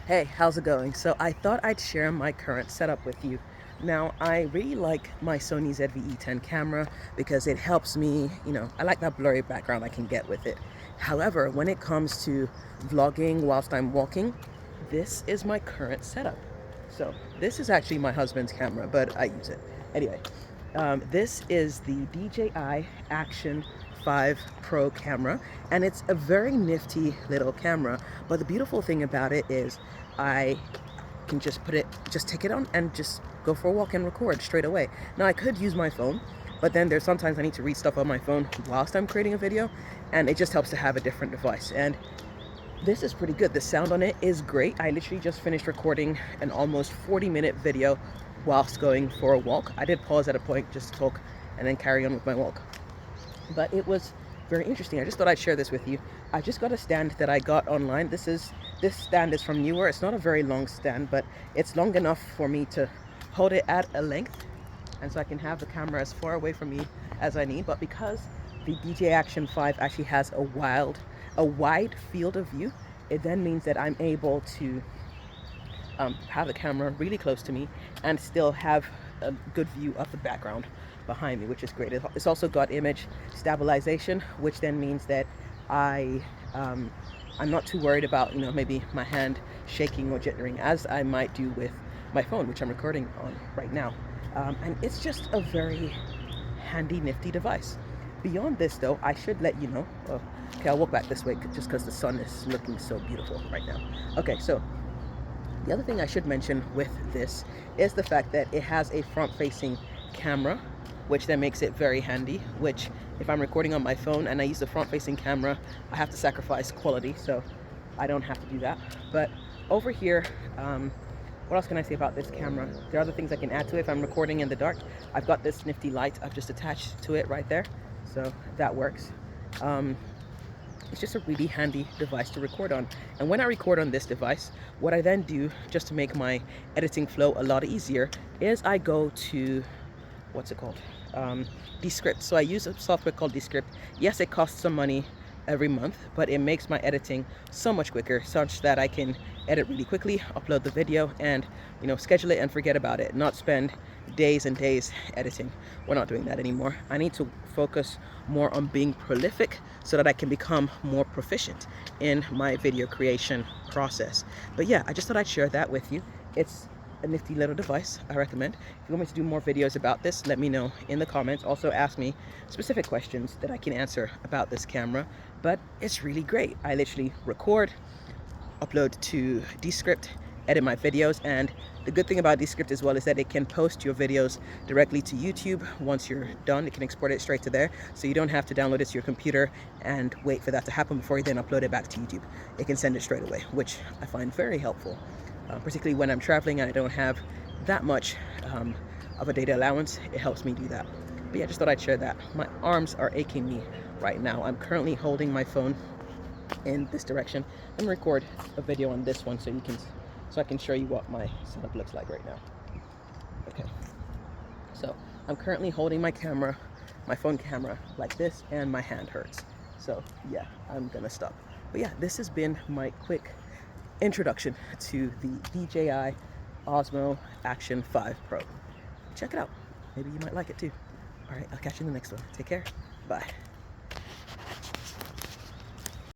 Hey, how's it going? So I thought I'd share my current setup with you. Now, I really like my Sony ZV-E10 camera because it helps me, I like that blurry background I can get with it. However, when it comes to vlogging whilst I'm walking, this is my current setup. So this is actually my husband's camera, but I use it. Anyway, this is the DJI Action 5 Pro camera, and it's a very nifty little camera. But the beautiful thing about it is I can just take it on and just go for a walk and record straight away. Now I could use my phone, but then there's sometimes I need to read stuff on my phone whilst I'm creating a video, and it just helps to have a different device. And this is pretty good. The sound on it is great. I literally just finished recording an almost 40-minute video whilst going for a walk. I did pause at a point just to talk and then carry on with my walk. But it was very interesting. I just thought I'd share this with you. I just got a stand that I got online. This stand is from Newer. It's not a very long stand, but it's long enough for me to hold it at a length, and so I can have the camera as far away from me as I need. But because the DJI Action 5 actually has a wide field of view, it then means that I'm able to have the camera really close to me and still have a good view of the background behind me, which is great. It's also got image stabilization, which then means that I'm not too worried about maybe my hand shaking or jittering as I might do with my phone, which I'm recording on right now. And it's just a very handy, nifty device. Beyond this, though, I should let you know. Okay, I'll walk back this way just because the sun is looking so beautiful right now. Okay, so the other thing I should mention with this is the fact that it has a front-facing camera, which then makes it very handy, which if I'm recording on my phone and I use the front-facing camera, I have to sacrifice quality, so I don't have to do that. But over here, what else can I say about this camera? There are other things I can add to it. If I'm recording in the dark, I've got this nifty light I've just attached to it right there, so that works. It's just a really handy device to record on. And when I record on this device, what I then do, just to make my editing flow a lot easier, is I go to, what's it called? Descript. So I use a software called Descript. Yes, it costs some money every month, but it makes my editing so much quicker, such that I can edit really quickly, upload the video, and schedule it and forget about it, not spend days and days editing. We're not doing that anymore. I need to focus more on being prolific so that I can become more proficient in my video creation process. But yeah, I just thought I'd share that with you. It's a nifty little device. I recommend. If you want me to do more videos about this, let me know in the comments. Also ask me specific questions that I can answer about this camera. But it's really great. I literally record, upload to Descript, edit my videos, and the good thing about Descript as well is that it can post your videos directly to YouTube. Once you're done, it can export it straight to there, so you don't have to download it to your computer and wait for that to happen before you then upload it back to YouTube. It can send it straight away, which I find very helpful, particularly when I'm traveling and I don't have that much of a data allowance. It helps me do that. But yeah, just thought I'd share that. My arms are aching me right now. I'm currently holding my phone in this direction and record a video on this one so I can show you what my setup looks like right now. Okay, so I'm currently holding my phone camera like this, and my hand hurts. So yeah, I'm gonna stop. But yeah, this has been my quick introduction to the DJI Osmo Action 5 Pro. Check it out. Maybe you might like it too. All right, I'll catch you in the next one. Take care. Bye.